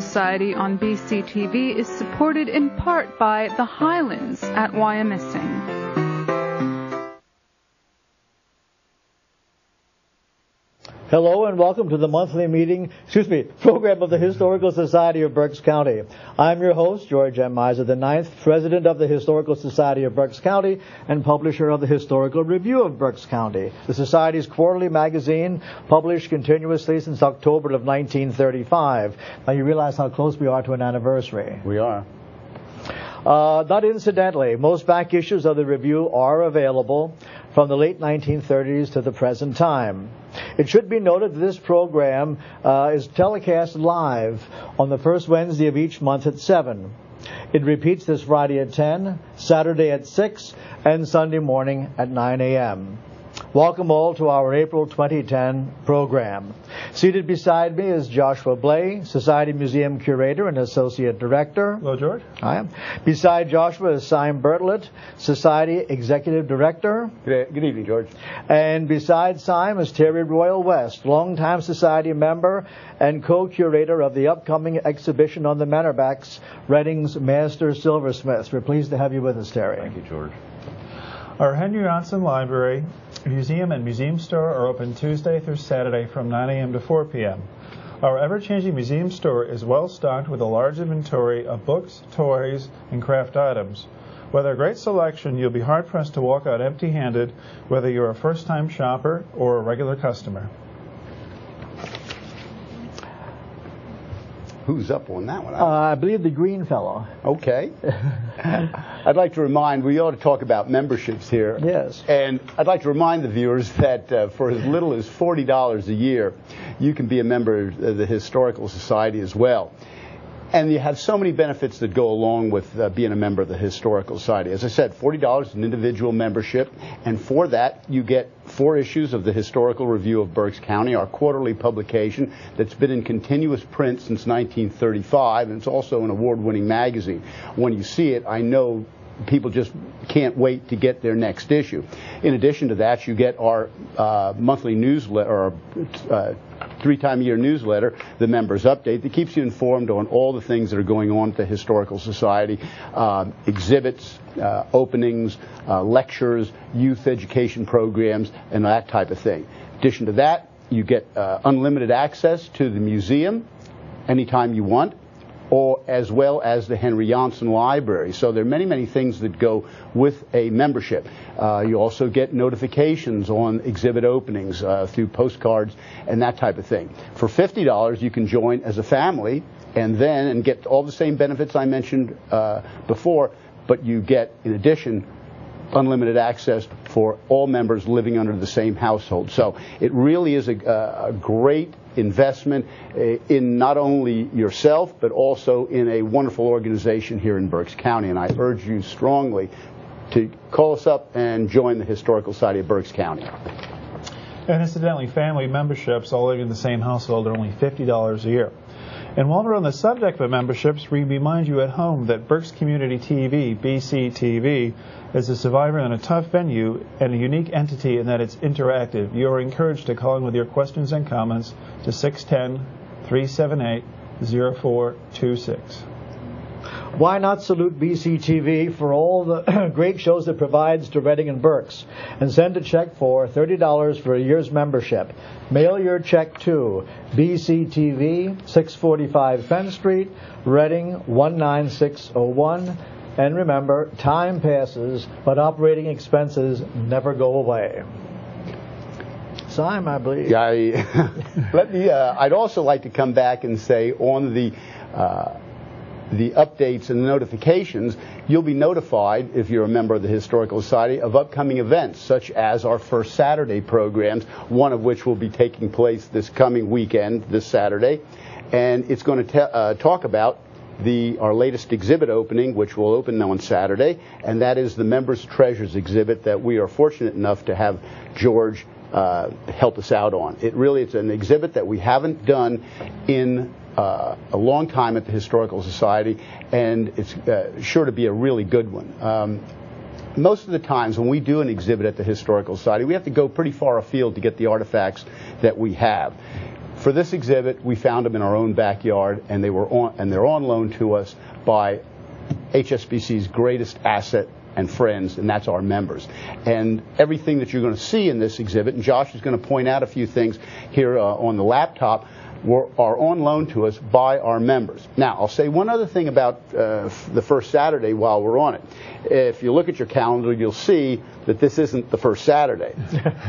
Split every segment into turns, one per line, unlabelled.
Society on BCTV is supported in part by the Highlands at Wyomissing.
Hello and welcome to the monthly program of the Historical Society of Berks County. I'm your host, George M. Miser IX, President of the Historical Society of Berks County and publisher of the Historical Review of Berks County, the Society's quarterly magazine published continuously since October of 1935. Now you realize how close we are to an anniversary.
We are.
Not incidentally, most back issues of the review are available from the late 1930s to the present time. It should be noted that this program is telecast live on the first Wednesday of each month at 7. It repeats this Friday at 10, Saturday at 6, and Sunday morning at 9 a.m. Welcome all to our April 2010 program. Seated beside me is Joshua Blay, Society Museum Curator and Associate Director.
Hello, George.
Hi. Beside Joshua is Sime Bertlett, Society Executive Director.
Good evening, George.
And beside Sime is Terry Royal West, longtime Society member and co-curator of the upcoming exhibition on the Manorbacs, Reading's Master Silversmiths. We're pleased to have you with us, Terry.
Thank you, George.
Our Henry Johnson Library, Museum, and Museum Store are open Tuesday through Saturday from 9 a.m. to 4 p.m. Our ever-changing museum store is well stocked with a large inventory of books, toys, and craft items. With our great selection, you'll be hard-pressed to walk out empty-handed, whether you're a first-time shopper or a regular customer.
Who's up on that one?
I believe the green fellow.
Okay. I'd like to remind, we ought to talk about memberships here.
Yes.
And I'd like to remind the viewers that for as little as $40 a year, you can be a member of the Historical Society as well. And you have so many benefits that go along with being a member of the Historical Society. As I said, $40 is an individual membership, and for that you get 4 issues of the Historical Review of Berks County, our quarterly publication that's been in continuous print since 1935, and it's also an award-winning magazine. When you see it, I know people just can't wait to get their next issue. In addition to that, you get our monthly newsletter, or 3-time-a-year newsletter, the Members Update, that keeps you informed on all the things that are going on at the Historical Society, exhibits, openings, lectures, youth education programs, and that type of thing. In addition to that, you get unlimited access to the museum anytime you want, or as well as the Henry Johnson Library. So there are many, many things that go with a membership. You also get notifications on exhibit openings through postcards and that type of thing. For $50, you can join as a family and get all the same benefits I mentioned before, but you get, in addition, unlimited access for all members living under the same household. So it really is a great investment in not only yourself, but also in a wonderful organization here in Berks County. And I urge you strongly to call us up and join the Historical Society of Berks County.
And incidentally, family memberships, all living in the same household, are only $50 a year. And while we're on the subject of memberships, we remind you at home that Berks Community TV, BCTV, is a survivor in a tough venue and a unique entity in that it's interactive. You are encouraged to call in with your questions and comments to 610-378-0426.
Why not salute BCTV for all the great shows it provides to Reading and Berks, and send a check for $30 for a year's membership. Mail your check to BCTV, 645 Fenn Street, Reading 19601. And remember, time passes, but operating expenses never go away. Sime, I believe.
Yeah, I'd also like to come back and say on the updates and the notifications, you'll be notified, if you're a member of the Historical Society, of upcoming events, such as our First Saturday programs, one of which will be taking place this coming weekend, this Saturday. And it's going to talk about our latest exhibit opening, which will open on Saturday, and that is the Members' Treasures exhibit that we are fortunate enough to have George help us out on. It's an exhibit that we haven't done in a long time at the Historical Society, and it's sure to be a really good one. Most of the times when we do an exhibit at the Historical Society, we have to go pretty far afield to get the artifacts that we have. for this exhibit, we found them in our own backyard, and they're on loan to us by HSBC's greatest asset and friends, and that's our members. And everything that you're going to see in this exhibit, and Josh is going to point out a few things here on the laptop, are on loan to us by our members. Now, I'll say one other thing about the first Saturday while we're on it. If you look at your calendar, you'll see that this isn't the first Saturday.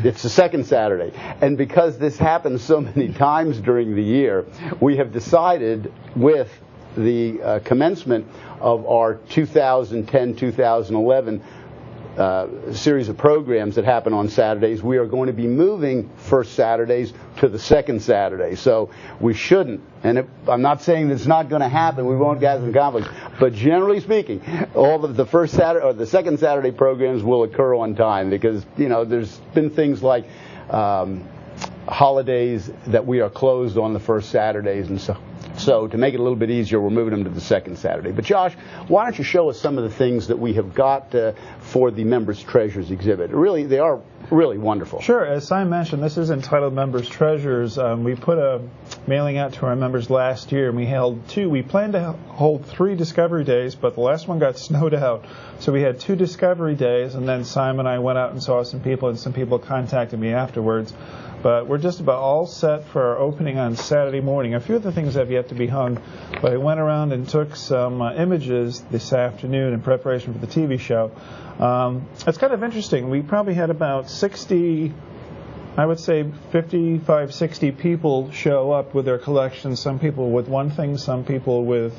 It's the second Saturday. And because this happens so many times during the year, we have decided with the commencement of our 2010-2011 series of programs that happen on Saturdays, we are going to be moving first Saturdays to the second Saturday. So we shouldn't, and I'm not saying it's not going to happen, we won't get in conflict, but generally speaking, all of the first Saturday or the second Saturday programs will occur on time, because, you know, there's been things like holidays that we are closed on the first Saturdays, and so to make it a little bit easier, we're moving them to the second Saturday. But Josh, why don't you show us some of the things that we have got for the Members' Treasures exhibit? Really, they are really wonderful.
Sure. As Simon mentioned, this is entitled Members' Treasures. We put a mailing out to our members last year, and we held two. We planned to hold 3 Discovery Days, but the last one got snowed out. So we had 2 Discovery Days, and then Simon and I went out and saw some people, and some people contacted me afterwards. But we're just about all set for our opening on Saturday morning. A few of the things have yet to be hung, but I went around and took some images this afternoon in preparation for the TV show. It's kind of interesting. We probably had about 60, I would say 55, 60 people show up with their collections, some people with one thing, some people with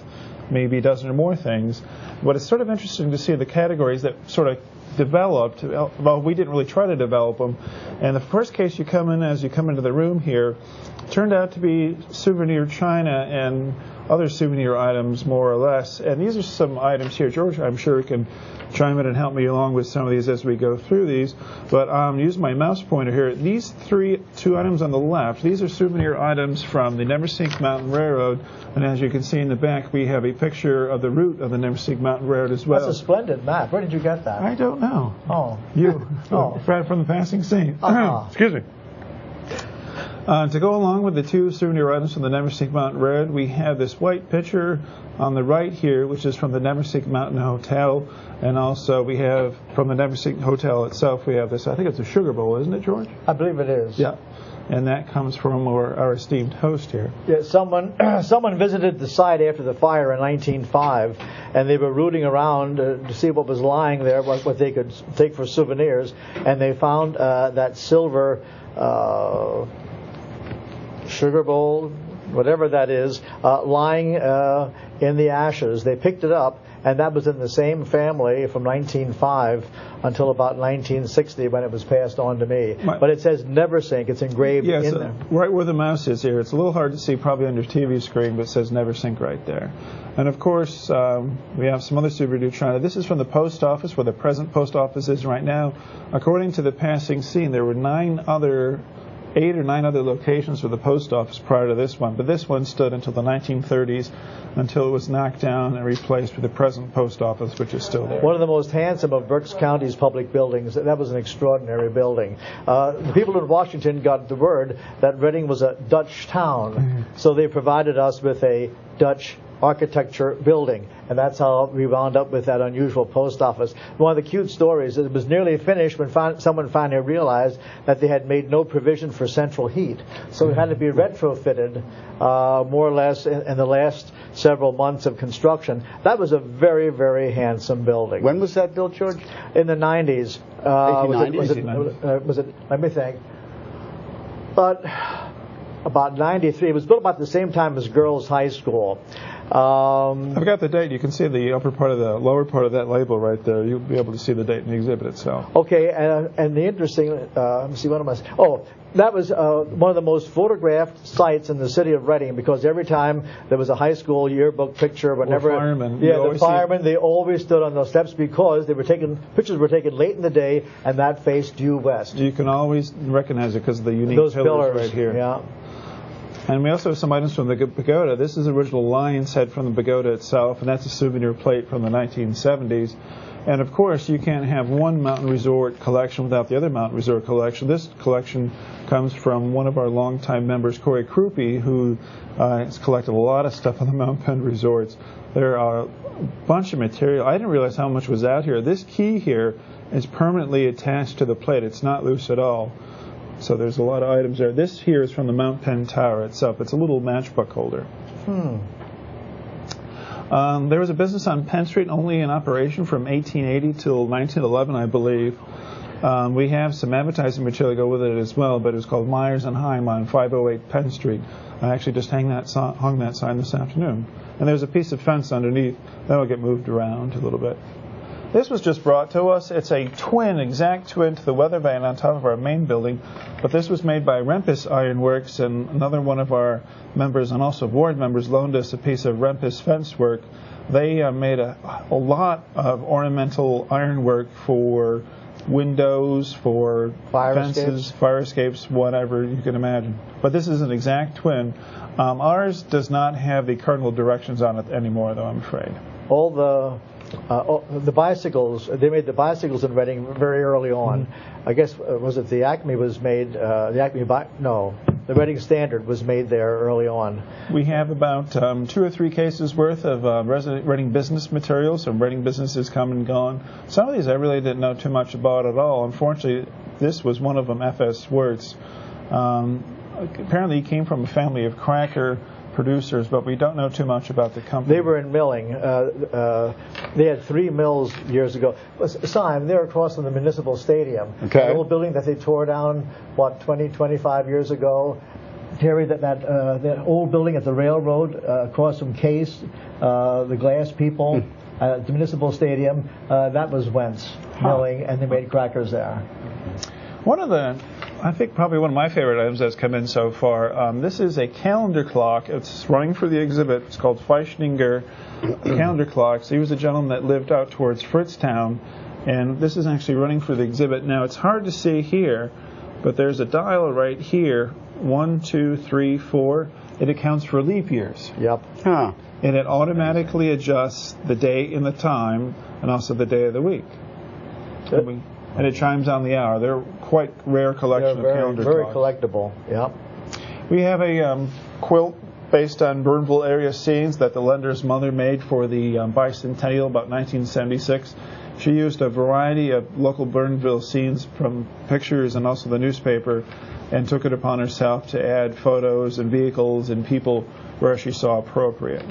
maybe a dozen or more things. But it's sort of interesting to see the categories that sort of developed. Well, we didn't really try to develop them. And the first case you come in, as you come into the room here, turned out to be souvenir china and other souvenir items, more or less. And these are some items here. George, I'm sure, can chime in and help me along with some of these as we go through these. But use my mouse pointer here. These 2 items on the left, these are souvenir items from the Neversink Mountain Railroad. And as you can see in the back, we have a picture of the route of the Neversink Mountain Railroad as well.
That's a splendid map. Where did you get that?
I don't know.
Oh.
You. Oh. Right from the passing scene. Excuse me. To go along with the 2 souvenir items from the Neversink Mountain Railroad, we have this white picture on the right here, which is from the Neversink Mountain Hotel, and also we have from the Neversink Hotel itself, we have this, I think it's a sugar bowl, isn't it, George?
I believe it is.
Yeah. And that comes from our esteemed host here.
Yeah, someone visited the site after the fire in 1905, and they were rooting around to see what was lying there, what they could take for souvenirs, and they found that silver sugar bowl, whatever that is, lying in the ashes. They picked it up, and that was in the same family from 1905 until about 1960 when it was passed on to me. But it says Neversink. It's engraved in there.
Right where the mouse is here. It's a little hard to see probably on your TV screen, but it says Neversink right there. And of course, we have some other souvenir china. This is from the post office, where the present post office is right now. According to the passing scene, there were 8 or 9 other locations for the post office prior to this one, but this one stood until the 1930s, until it was knocked down and replaced with the present post office, which is still there.
One of the most handsome of Berks County's public buildings. That was an extraordinary building. The people in Washington got the word that Reading was a Dutch town, so they provided us with a Dutch architecture building, and that's how we wound up with that unusual post office. One of the cute stories is it was nearly finished when someone finally realized that they had made no provision for central heat, so it had to be retrofitted more or less in the last several months of construction. That was a very, very handsome building.
When was that built, George?
In the 90s.
1890s?
Was it, let me think, but about 93. It was built about the same time as Girls High School.
I've got the date. You can see the lower part of that label right there. You'll be able to see the date in the exhibit itself.
Okay, and the interesting, let me see, what am I saying? Oh, that was one of the most photographed sites in the city of Reading, because every time there was a high school yearbook picture, whenever the firemen, they always stood on those steps, because pictures were taken late in the day, and that faced due west.
You can always recognize it because of the unique
those pillars
right here.
Yeah.
And we also have some items from the pagoda. This is original lion's head from the pagoda itself, and that's a souvenir plate from the 1970s. And of course, you can't have one mountain resort collection without the other mountain resort collection. This collection comes from one of our longtime members, Corey Krupe, who has collected a lot of stuff on the Mount Penn resorts. There are a bunch of material. I didn't realize how much was out here. This key here is permanently attached to the plate. It's not loose at all. So there's a lot of items there. This here is from the Mount Penn Tower itself. It's a little matchbook holder. There was a business on Penn Street only in operation from 1880 till 1911, I believe. We have some advertising material to go with it as well, but it was called Myers and Heim on 508 Penn Street. I actually just hung that sign this afternoon. And there's a piece of fence underneath. That'll get moved around a little bit. This was just brought to us. It's a exact twin to the weather vane on top of our main building, but this was made by Rempis Ironworks, and another one of our members and also board members loaned us a piece of Rempis fence work. They made a lot of ornamental ironwork for windows, for fences, fire escapes, whatever you can imagine. But this is an exact twin. Ours does not have the cardinal directions on it anymore, though, I'm afraid.
All the bicycles, they made the bicycles in Reading very early on. I guess, was it the Acme was made, the Reading Standard was made there early on.
We have about 2 or 3 cases worth of Reading business materials. Some Reading businesses come and gone. Some of these I really didn't know too much about at all. Unfortunately, this was one of them, F.S. Wertz. Apparently he came from a family of cracker producers, but we don't know too much about the company.
They were in milling. They had 3 mills years ago. Simon, they're across from the municipal stadium.
Okay.
The old building that they tore down, 25 years ago. Terry, that old building at the railroad across from Case, the glass people, the municipal stadium, that was Wentz milling, and they made crackers there.
I think probably one of my favorite items that's come in so far. This is a calendar clock. It's running for the exhibit. It's called Feischninger calendar clocks. He was a gentleman that lived out towards Fritztown, and this is actually running for the exhibit. Now, it's hard to see here, but there's a dial right here, 1, 2, 3, 4. It accounts for leap years.
Yep.
Huh.
And it automatically adjusts the day and the time, and also the day of the week. And it chimes on the hour. They're quite rare collection of calendar
very
clocks.
collectible. Yep.
We have a quilt based on Burnville area scenes that the lender's mother made for the bicentennial about 1976. She used a variety of local Burnville scenes from pictures and also the newspaper, and took it upon herself to add photos and vehicles and people where she saw appropriate.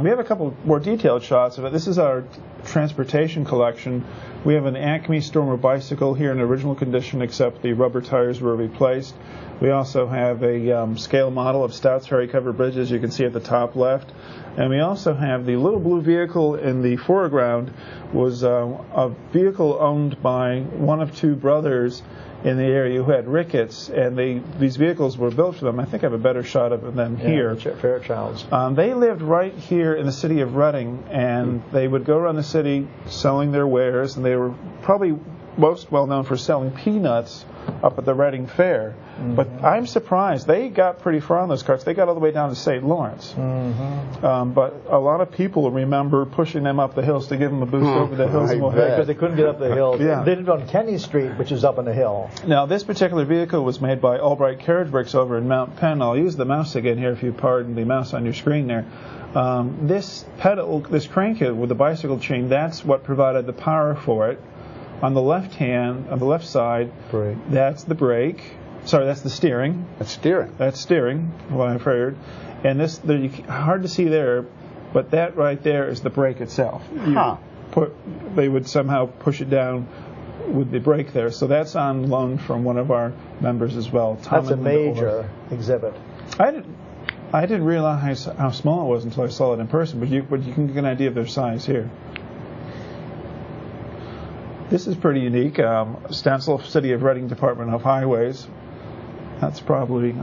We have a couple more detailed shots of it. This is our transportation collection. We have an Acme Stormer bicycle here in original condition, except the rubber tires were replaced. We also have a scale model of Stouts Ferry Covered Bridge, as you can see at the top left. And we also have the little blue vehicle in the foreground, was a vehicle owned by one of 2 brothers in the area who had rickets, and these vehicles were built for them. I think I have a better shot of it than here.
Fairchild's.
They lived right here in the city of Reading, and they would go around the city selling their wares, and they were probably most well known for selling peanuts up at the Reading Fair. But I'm surprised. They got pretty far on those carts. They got all the way down to St. Lawrence. But a lot of people remember pushing them up the hills to give them a boost over the hills.
Because they couldn't get up the hill.
Yeah.
They lived on Kenny Street, which is up on the hill.
Now, this particular vehicle was made by Albright Carriage Works over in Mount Penn. I'll use the mouse again here, if you pardon the mouse on your screen there. This crank with the bicycle chain, that's what provided the power for it. On the left side,
brake.
That's the brake. Sorry, that's the steering. That's steering, what I've heard. And this, hard to see there, but that right there is the brake itself. They would somehow push it down with the brake there. So that's on loan from one of our members as well. Tom.
That's a major exhibit.
I didn't realize how small it was until I saw it in person, but you can get an idea of their size here. This is pretty unique. Stencil City of Reading Department of Highways. That's probably,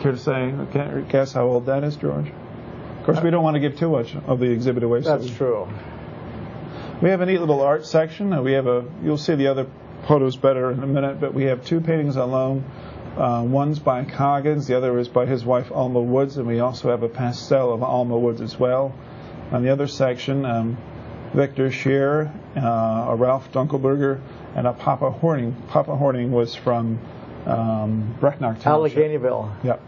care to say, I can't guess how old that is, George? Of course, we don't want to give too much of the exhibit away.
That's true.
We have a neat little art section. You'll see the other photos better in a minute, but we have 2 paintings on loan. One's by Coggins, the other is by his wife Alma Woods, and we also have a pastel of Alma Woods as well. On the other section, Victor Scheer, a Ralph Dunkelberger, and a Papa Horning. Papa Horning was from Brecknock Township.
Alleghenyville.
Yep.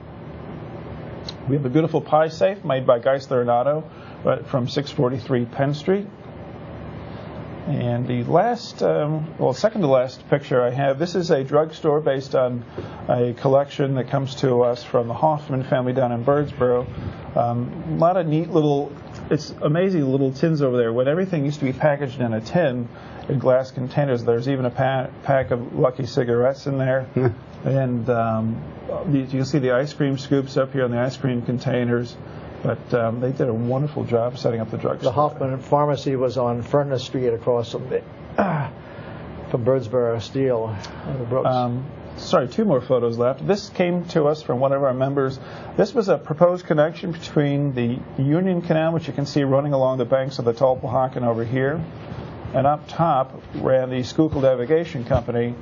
We have a beautiful pie safe made by Geisler and Otto, but from 643 Penn Street. And the last, second to last picture I have, this is a drugstore based on a collection that comes to us from the Hoffman family down in Birdsboro. A lot of neat little, it's amazing little tins over there. When everything used to be packaged in a tin, in glass containers, there's even a pack of Lucky cigarettes in there. And you can see the ice cream scoops up here on the ice cream containers. But they did a wonderful job setting up the drugstore.
The Hoffman Pharmacy was on Furnace Street across from Birdsboro Steel and the Brooks.
2 more photos left. This came to us from one of our members. This was a proposed connection between the Union Canal, which you can see running along the banks of the Tulpehocken over here, and up top ran the Schuylkill Navigation Company.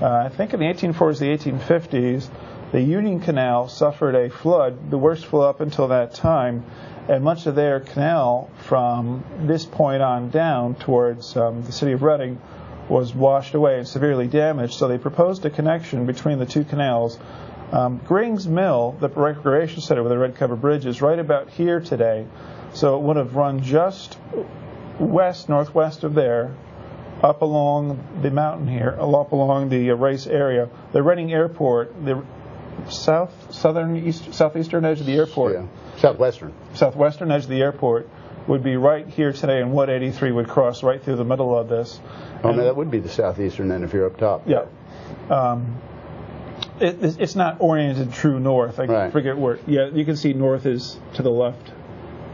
I think in the 1840s, the 1850s, the Union Canal suffered a flood, the worst flood up until that time, and much of their canal from this point on down towards the city of Reading was washed away and severely damaged. So they proposed a connection between the two canals. Grings Mill, the recreation center with the red covered bridge, is right about here today. So it would have run just northwest of there, up along the mountain here, up along the race area. The Reading Airport, the southeastern edge of the airport.
Yeah.
Southwestern edge of the airport would be right here today, and 183 would cross right through the middle of this.
Oh, no, that would be the southeastern end if you're up top.
Yeah. It's not oriented true north. I forget where. Yeah, you can see north is to the left,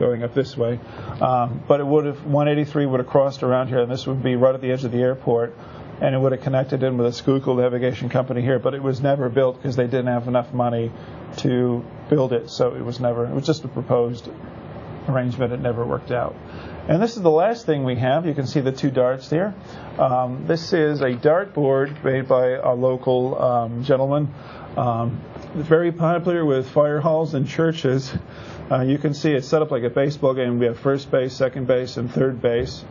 going up this way. But it would have 183 would have crossed around here, and this would be right at the edge of the airport. And it would have connected in with the Schuylkill Navigation Company here, but it was never built because they didn't have enough money to build it, so it was just a proposed arrangement. It never worked out. And this is the last thing we have. You can see the 2 darts there. This is a dart board made by a local gentleman. Very popular with fire halls and churches. You can see it's set up like a baseball game. We have first base, second base, and third base.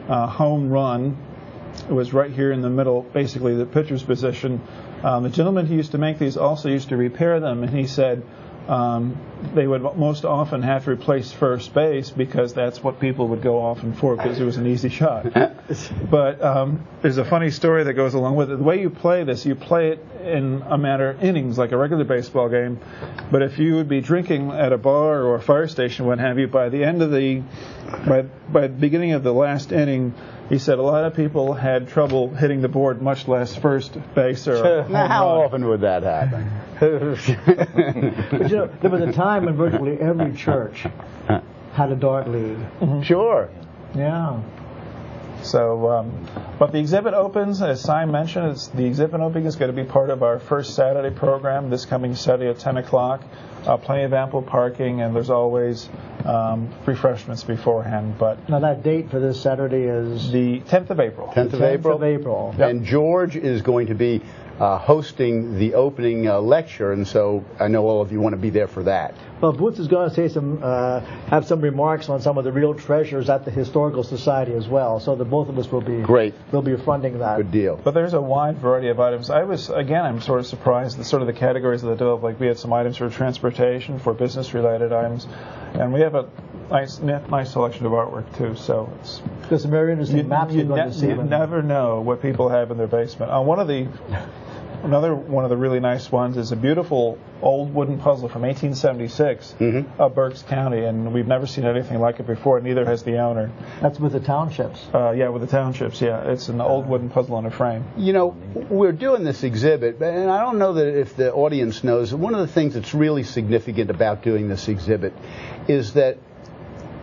Home run. It was right here in the middle, basically the pitcher's position. The gentleman who used to make these also used to repair them, and he said they would most often have to replace first base because that's what people would go often for because it was an easy shot. But there's a funny story that goes along with it. The way you play this, you play it in a matter of innings like a regular baseball game. But if you would be drinking at a bar or a fire station, what have you, by the beginning of the last inning, he said a lot of people had trouble hitting the board, much less first base or home run.
How often would that happen?
But there was a time when virtually every church had a dart league.
Mm-hmm. Sure.
Yeah.
So, but the exhibit opens, as Cy mentioned, the exhibit opening is going to be part of our first Saturday program this coming Saturday at 10 o'clock. Plenty of ample parking, and there's always refreshments beforehand. But
now that date for this Saturday is
the 10th of April.
10th of April.
Yep.
And George is going to be hosting the opening lecture, and so I know all of you want to be there for that.
Well, Boots is going to say have some remarks on some of the real treasures at the Historical Society as well. So the both of us will be
great.
We'll be fronting that.
Good deal.
But there's a wide variety of items. I'm sort of surprised the the categories that they developed. Like we had some items for transportation, for business-related items, and we have a nice selection of artwork too. So
there's some very interesting maps you're going to see.
You never know what people have in their basement. Another one of the really nice ones is a beautiful old wooden puzzle from 1876 of Berks County, and we've never seen anything like it before, neither has the owner.
That's with the townships.
With the townships, yeah. It's an old wooden puzzle on a frame. You
know, we're doing this exhibit, and I don't know that if the audience knows, one of the things that's really significant about doing this exhibit is that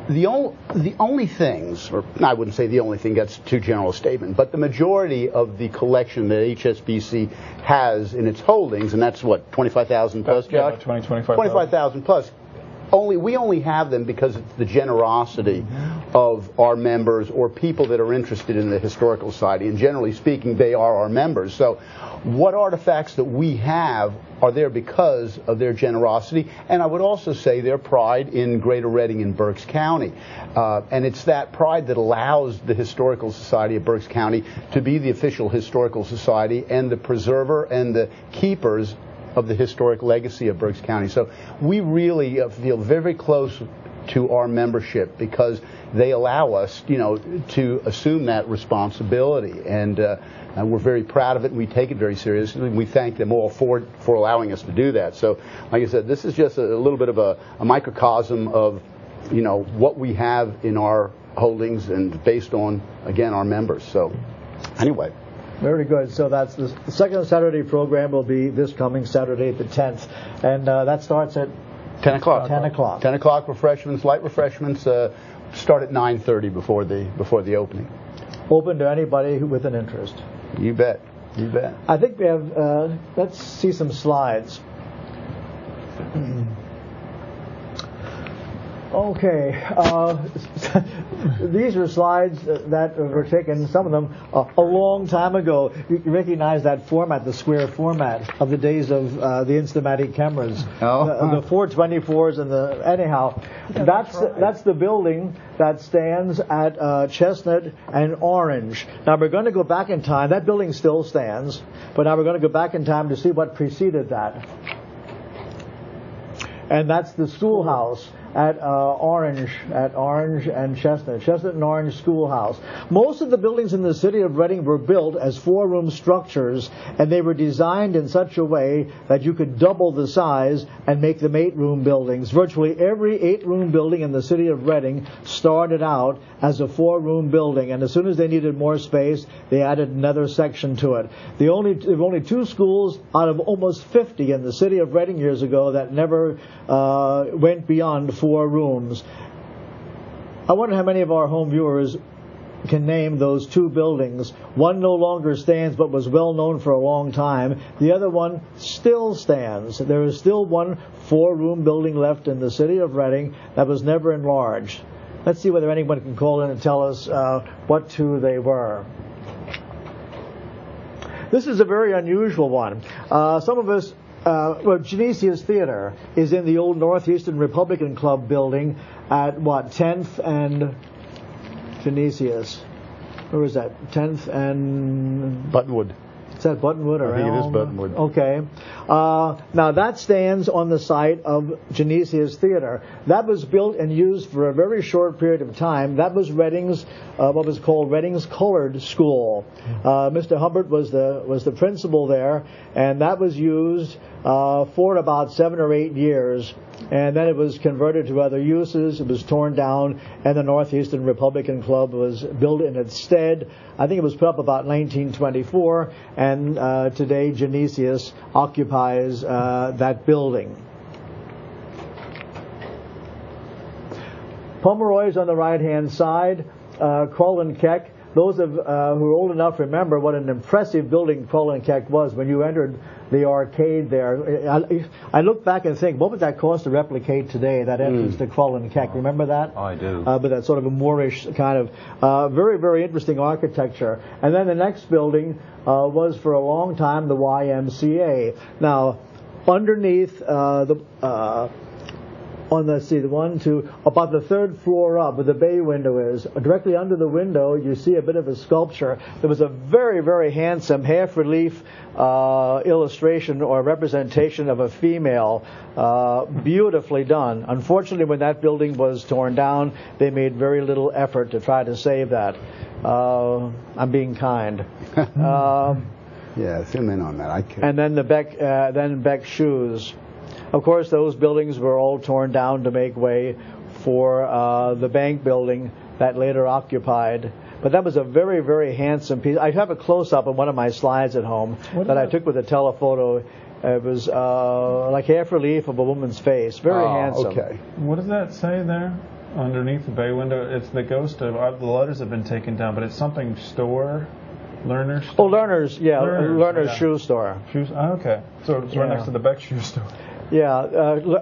the only things, or I wouldn't say the only thing, that's too general a statement, but the majority of the collection that HSBC has in its holdings, and that's what, 25,000 plus, Josh?
Yeah, 25,000
plus, we only have them because it's the generosity of our members or people that are interested in the Historical Society. And generally speaking, they are our members. So what artifacts that we have are there because of their generosity, and I would also say their pride in Greater Reading and Berks County. And it's that pride that allows the Historical Society of Berks County to be the official historical society and the preserver and the keepers of the historic legacy of Berks County. So we really feel very close to our membership because they allow us, to assume that responsibility, and we're very proud of it, and we take it very seriously, and we thank them all for allowing us to do that. So, like I said, this is just a little bit of a microcosm of, what we have in our holdings, and based on, again, our members. So, anyway.
Very good. So that's the second Saturday program will be this coming Saturday, the 10th, and that starts at
10 o'clock.
10 o'clock.
10 o'clock refreshments, light refreshments, start at 9:30 before the opening.
Open to anybody with an interest.
You bet. You bet.
I think we have, let's see some slides. Okay, these are slides that were taken, some of them, a long time ago. You recognize that format, the square format of the days of the Instamatic cameras.
Oh.
The 424s and anyhow, that's the building that stands at Chestnut and Orange. Now we're going to go back in time. That building still stands, but now we're going to go back in time to see what preceded that. And that's the schoolhouse at Orange and Chestnut and Orange Schoolhouse. Most of the buildings in the city of Reading were built as four-room structures, and they were designed in such a way that you could double the size and make them 8-room buildings. Virtually every 8-room building in the city of Reading started out as a 4-room building, and as soon as they needed more space, they added another section to it. There were only 2 schools out of almost 50 in the city of Reading years ago that never went beyond 4 rooms. I wonder how many of our home viewers can name those 2 buildings. One no longer stands but was well known for a long time. The other one still stands. There is still one 4-room building left in the city of Reading that was never enlarged. Let's see whether anyone can call in and tell us what 2 they were. This is a very unusual one. Some of us Genesius Theater is in the old Northeastern Republican Club building at 10th and Genesius. Where is that? 10th and
Buttonwood.
Is that Buttonwood or
I think
Elm?
it is Buttonwood.
Okay. Now that stands on the site of Genesius Theater. That was built and used for a very short period of time. That was Reading's, what was called Reading's Colored School. Mr. Hubbard was the principal there, and that was used for about 7 or 8 years. And then it was converted to other uses. It was torn down, and the Northeastern Republican Club was built in its stead. I think it was put up about 1924, and today Genesius occupies that building. Pomeroy's on the right-hand side, Krull and Keck. Those who are old enough remember what an impressive building Krull and Keck was when you entered the arcade there. I look back and think, what would that cost to replicate today, that entrance to Krull and Keck? Remember that?
I do.
But that sort of a Moorish kind of very, very interesting architecture. And then the next building was for a long time the YMCA. Now, underneath about the 3rd floor up where the bay window is, directly under the window you see a bit of a sculpture. There was a very, very handsome half-relief illustration or representation of a female, beautifully done. Unfortunately, when that building was torn down, they made very little effort to try to save that. I'm being kind.
Yeah, zoom in on that. I can't.
And then the Beck Shoes. Of course, those buildings were all torn down to make way for the bank building that later occupied. But that was a very, very handsome piece. I have a close-up on one of my slides at home that I took with a telephoto. It was like half relief of a woman's face. Very handsome.
Okay.
What does that say there? Underneath the bay window, it's the ghost of the letters have been taken down, but it's something store. Learner's store?
Oh, Learner's shoe store.
Shoes? Oh, okay. So it's right next to the Beck shoe store.
Yeah,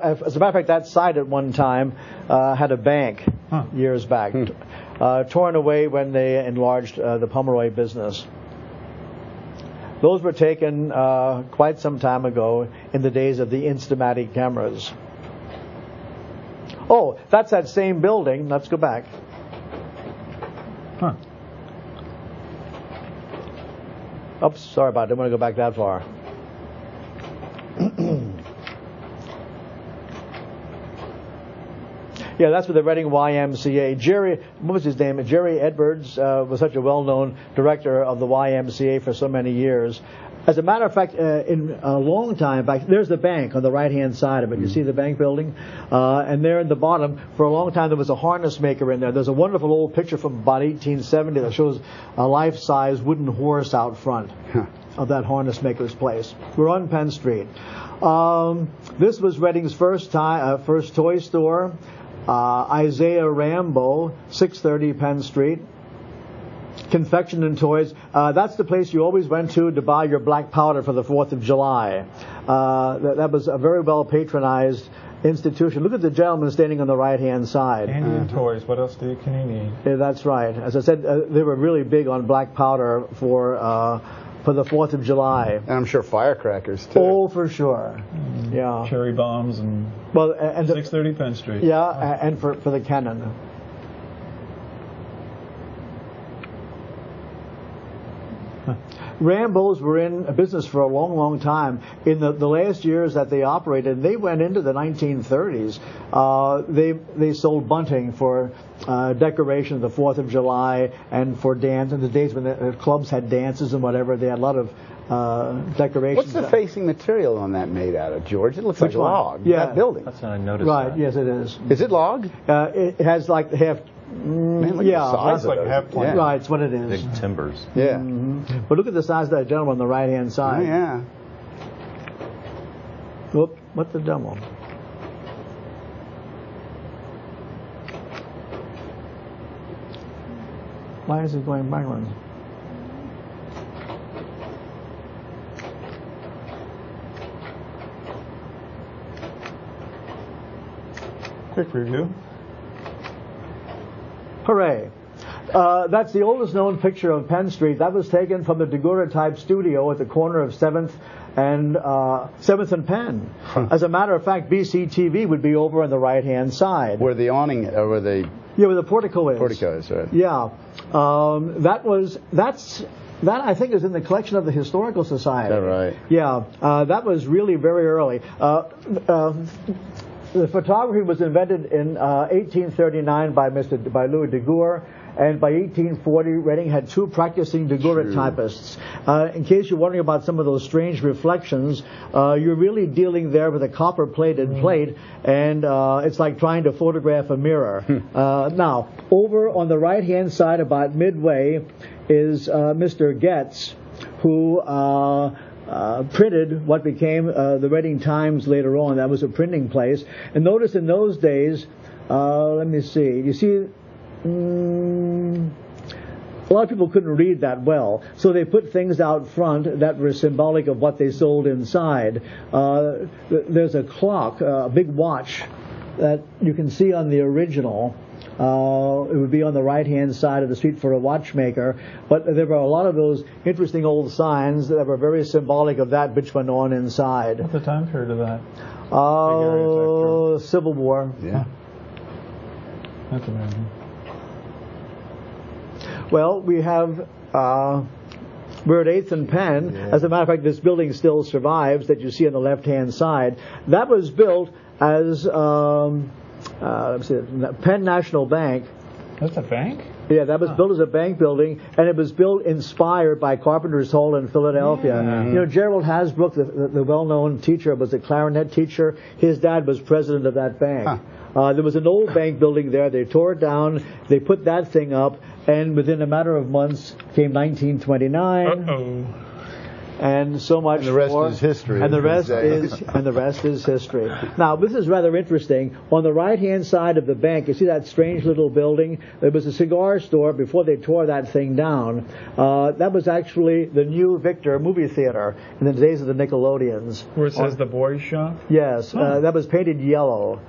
as a matter of fact, that site at one time had a bank years back, torn away when they enlarged the Pomeroy business. Those were taken quite some time ago in the days of the Instamatic cameras. Oh, that's that same building. Let's go back. Oops, sorry about it. I didn't want to go back that far. Yeah, that's with the Reading YMCA. Jerry, what was his name? Jerry Edwards was such a well-known director of the YMCA for so many years. As a matter of fact, in a long time back, there's the bank on the right-hand side of it. You see the bank building? And there in the bottom, for a long time, there was a harness maker in there. There's a wonderful old picture from about 1870 that shows a life-size wooden horse out front of that harness maker's place. We're on Penn Street. This was Reading's first toy store. Isaiah Rambo, 630 Penn Street. Confection and toys. That's the place you always went to buy your black powder for the 4th of July. That was a very well patronized institution. Look at the gentleman standing on the right-hand side.
Candy and toys. What else can you need?
Yeah, that's right. As I said, they were really big on black powder for the 4th of July.
And I'm sure firecrackers, too.
Oh, for sure. Yeah.
Cherry bombs and 630 Penn Street.
Yeah, and for the cannon. Rambos were in business for a long, long time. In the last years that they operated, they went into the 1930s. They sold bunting for decoration of the 4th of July and for dance. In the days when the clubs had dances and whatever, they had a lot of decorations.
What's the facing material on that made out of, George? It looks like log.
Yeah.
That building.
That's what I noticed.
Right, yes it is.
Is it log?
It has like half...
Man, look at
yeah,
the size
that's
of
like
those.
half plank.
Right, it's what it is.
Big timbers.
Yeah.
But look at the size of that gentleman on the right-hand
Oh,
side.
yeah.
Whoop, what's the demo? Why is it going backwards?
Quick review.
Hooray. That's the oldest known picture of Penn Street. That was taken from the daguerreotype studio at the corner of 7th and Penn. As a matter of fact, BCTV would be over on the right-hand side.
Where the awning, where the
Yeah, where the portico is.
portico is, right?
Yeah. That I think is in the collection of the Historical Society.
Is that right?
Yeah. That was really very early. The photography was invented in 1839 by Louis Daguerre, and by 1840, Reading had 2 practicing daguerreotypists. In case you're wondering about some of those strange reflections, you're really dealing there with a copper-plated plate, and it's like trying to photograph a mirror. Now, over on the right-hand side, about midway, is Mr. Getz, who printed what became the Reading Times later on. That was a printing place. And notice in those days, let me see, you see, a lot of people couldn't read that well, so they put things out front that were symbolic of what they sold inside. There's a clock, a big watch, that you can see on the original. It would be on the right-hand side of the street for a watchmaker, but there were a lot of those interesting old signs that were very symbolic of that which went on inside.
What's the time period of that?
Civil War.
Yeah.
That's amazing.
Well, we have... we're at 8th and Penn.
Yeah.
As a matter of fact, this building still survives that you see on the left-hand side. That was built as... let's see, Penn National Bank.
That's a bank?
Yeah, that was built as a bank building, and it was built inspired by Carpenter's Hall in Philadelphia.
Yeah.
You know, Gerald Hasbrook, the well-known teacher, was a clarinet teacher. His dad was president of that bank. There was an old bank building there. They tore it down. They put that thing up, and within a matter of months came 1929.
Uh-oh.
and so much
And the rest
more.
is history.
And the rest is history. Now, this is rather interesting. On the right-hand side of the bank, you see that strange little building? There was a cigar store before they tore that thing down. That was actually the new Victor movie theater in the days of the Nickelodeons.
Where it says the boys' shop?
Yes, that was painted yellow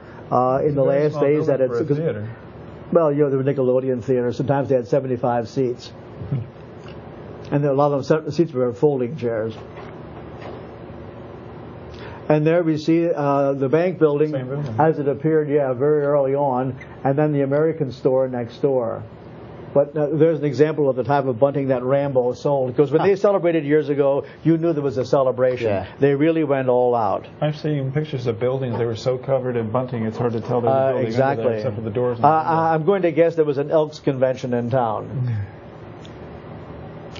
in the last days that it's.
Theater.
Well, you know, the Nickelodeon theater. Sometimes they had 75 seats. And a lot of them seats were folding chairs. And there we see the bank building as it appeared, very early on, and then the American store next door. But there's an example of the type of bunting that Rambo sold. Because when they celebrated years ago, you knew there was a celebration. Yeah. They really went all out.
I've seen pictures of buildings. They were so covered in bunting, it's hard to tell there's a building
exactly.
under there, except for the doors. And
I'm going to guess there was an Elks convention in town.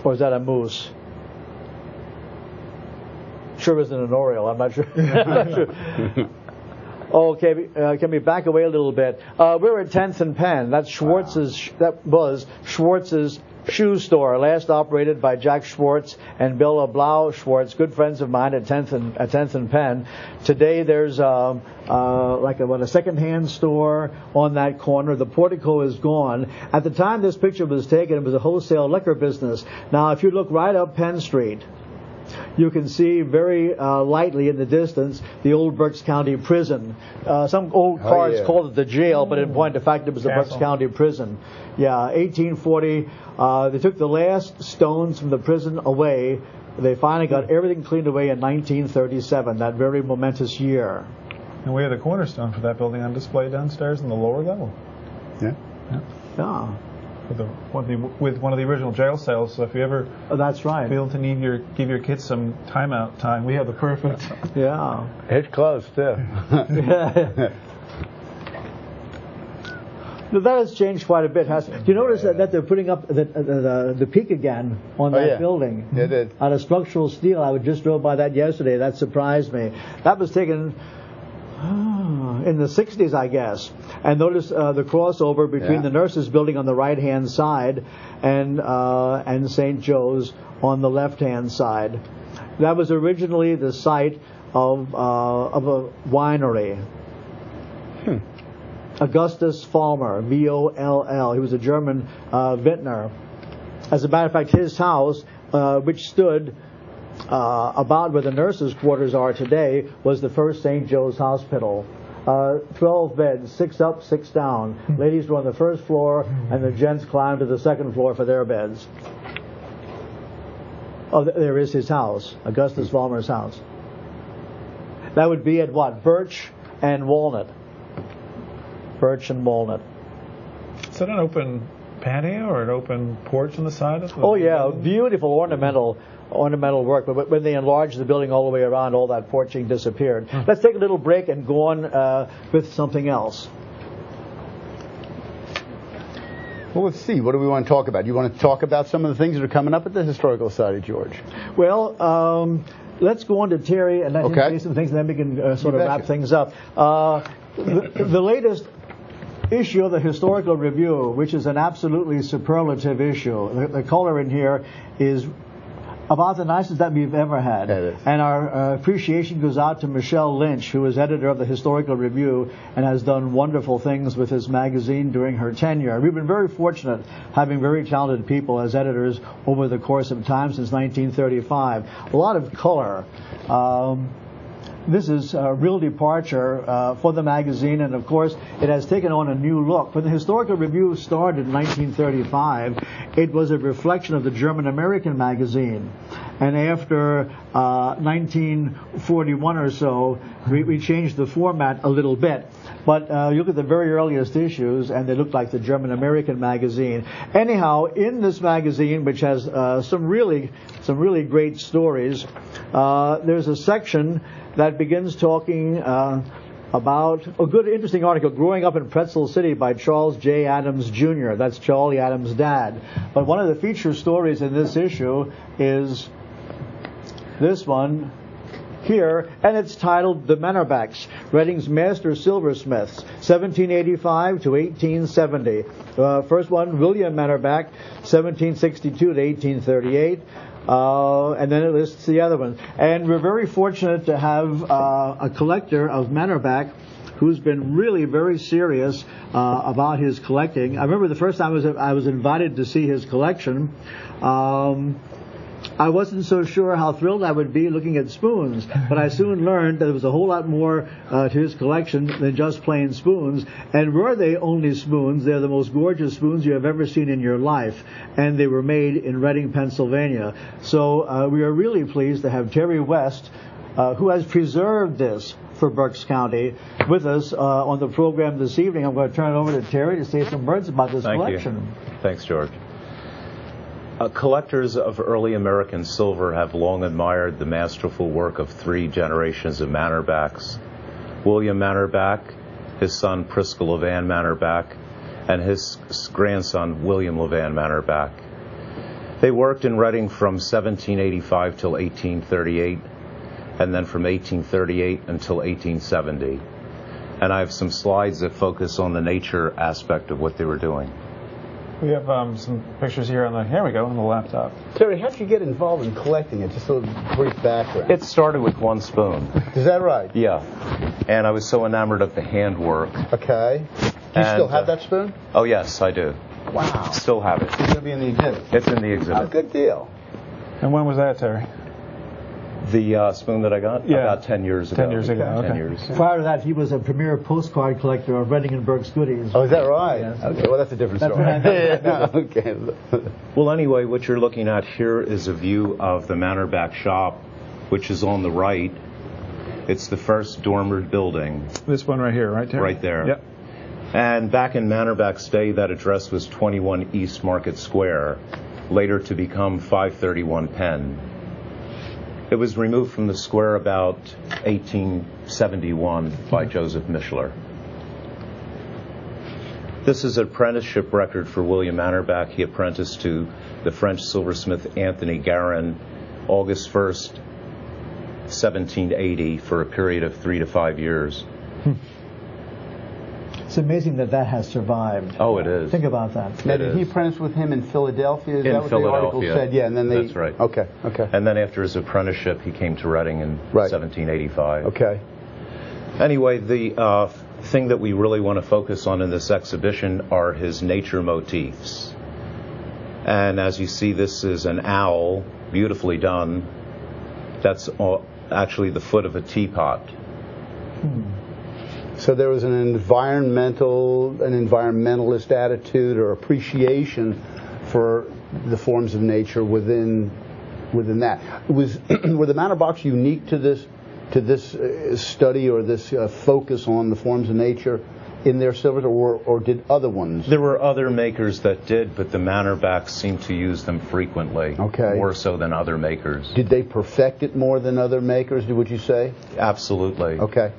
Or is that a moose? Sure isn't an Oriole. I'm not sure. Okay, can we back away a little bit? We're at 10th and Penn. That's Schwartz's. That was Schwartz's shoe store, last operated by Jack Schwartz and Bill Blau Schwartz, good friends of mine at 10th and Penn. Today there's a second-hand store on that corner. The portico is gone. At the time this picture was taken, it was a wholesale liquor business. Now, if you look right up Penn Street, you can see very lightly in the distance the old Berks County Prison. Some old cards called it the jail, but in point of fact it was the Berks County Prison. 1840. They took the last stones from the prison away. They finally got everything cleaned away in 1937, that very momentous year.
And we have the cornerstone for that building on display downstairs in the lower level.
Yeah.
With one of the original jail cells, so if you ever
that's right.
feel to give your kids some timeout time, we have the perfect.
Yeah.
It's close too.
That has changed quite a bit. Do you notice that they're putting up the peak again on that building?
Yeah, they did.
Out of structural steel. I just drove by that yesterday. That surprised me. That was taken in the 60s, I guess. And notice the crossover between the nurses' building on the right-hand side and St. Joe's on the left-hand side. That was originally the site of a winery. Augustus Vollmer, V-O-L-L. He was a German vintner. As a matter of fact, his house, which stood about where the nurses' quarters are today, was the first St. Joe's Hospital. 12 beds, 6 up, 6 down. Ladies were on the first floor, and the gents climbed to the second floor for their beds. Oh, there is his house, Augustus Vollmer's house. That would be at what? Birch and Walnut. Birch and Walnut.
Is that an open patio or an open porch on the side of the building?
Beautiful ornamental work. But when they enlarged the building all the way around, all that porching disappeared. Let's take a little break and go on with something else.
Well, let's see. What do we want to talk about? You want to talk about some of the things that are coming up at the Historical Society, George?
Well, let's go on to Terry and let him say some things, and then we can sort of wrap things up. The latest issue of the Historical Review, which is an absolutely superlative issue. The color in here is about the nicest that we've ever had. And our appreciation goes out to Michelle Lynch, who is editor of the Historical Review and has done wonderful things with this magazine during her tenure. We've been very fortunate having very talented people as editors over the course of time since 1935. A lot of color. This is a real departure for the magazine, and of course it has taken on a new look. When the Historical Review started in 1935, it was a reflection of the German-American magazine. And after 1941 or so, we changed the format a little bit. But you look at the very earliest issues, and they look like the German-American magazine. Anyhow, in this magazine, which has some really great stories, there's a section that begins talking about a good, interesting article, Growing Up in Pretzel City by Charles J. Adams, Jr. That's Charlie Adams' dad. But one of the feature stories in this issue is this one here, and it's titled The Mennerbecks, Reading's Master Silversmiths, 1785 to 1870. First one, William Mennerbeck, 1762 to 1838. and then it lists the other ones. And we're very fortunate to have a collector of Mannerback who's been really very serious about his collecting. I remember the first time I was invited to see his collection. I wasn't so sure how thrilled I would be looking at spoons, but I soon learned that there was a whole lot more to his collection than just plain spoons. And were they only spoons, they're the most gorgeous spoons you have ever seen in your life, and they were made in Reading, Pennsylvania. So we are really pleased to have Terry West, who has preserved this for Berks County, with us on the program this evening. I'm going to turn it over to Terry to say some words about this collection.
You. Thanks, George. Collectors of early American silver have long admired the masterful work of three generations of Mannerbacks: William Mannerback, his son Prisca LeVan Mannerback, and his grandson William LeVan Mannerback. They worked in Reading from 1785 till 1838, and then from 1838 until 1870. And I have some slides that focus on the nature aspect of what they were doing.
We have some pictures here on the laptop.
Terry, how did you get involved in collecting it? Just a brief background.
It started with one spoon.
Is that right?
Yeah. And I was so enamored of the handwork.
Okay. Do you still have that spoon?
Oh, yes, I do.
Wow.
Still have it.
It's going to be in the exhibit.
It's in the exhibit.
Oh, good deal.
And when was that, Terry?
The spoon that I got?
Yeah.
About 10 years ago.
10 years ago, okay.
10 years.
Prior to that, he was a premier postcard collector of Reading and Berks goodies.
Oh, is that right?
Yes.
Okay, well, that's a different story. Okay.
Well, anyway, what you're looking at here is a view of the Mannerback shop, which is on the right. It's the first dormered building.
This one right here, right, Terry?
Right there.
Yep.
And back in Mannerback's day, that address was 21 East Market Square, later to become 531 Penn. It was removed from the square about 1871 by Joseph Mishler. This is an apprenticeship record for William Mannerback. He apprenticed to the French silversmith Anthony Garin August 1st, 1780, for a period of 3 to 5 years.
It's amazing that has survived.
Oh, it is.
Think about that.
Now, did he apprentice with him in Philadelphia? Is that what the article said? Yeah, and then
That's right.
Okay.
And then after his apprenticeship, he came to Reading in 1785.
Okay.
Anyway, the thing that we really want to focus on in this exhibition are his nature motifs. And as you see, this is an owl, beautifully done. That's actually the foot of a teapot.
So there was an environmentalist attitude or appreciation for the forms of nature within that. Were the Mannerbacks unique to this study or this focus on the forms of nature in their silvers, or did other ones?
There were other makers that did, but the Mannerbacks seemed to use them frequently.
Okay.
More so than other makers.
Did they perfect it more than other makers? Would you say?
Absolutely.
Okay.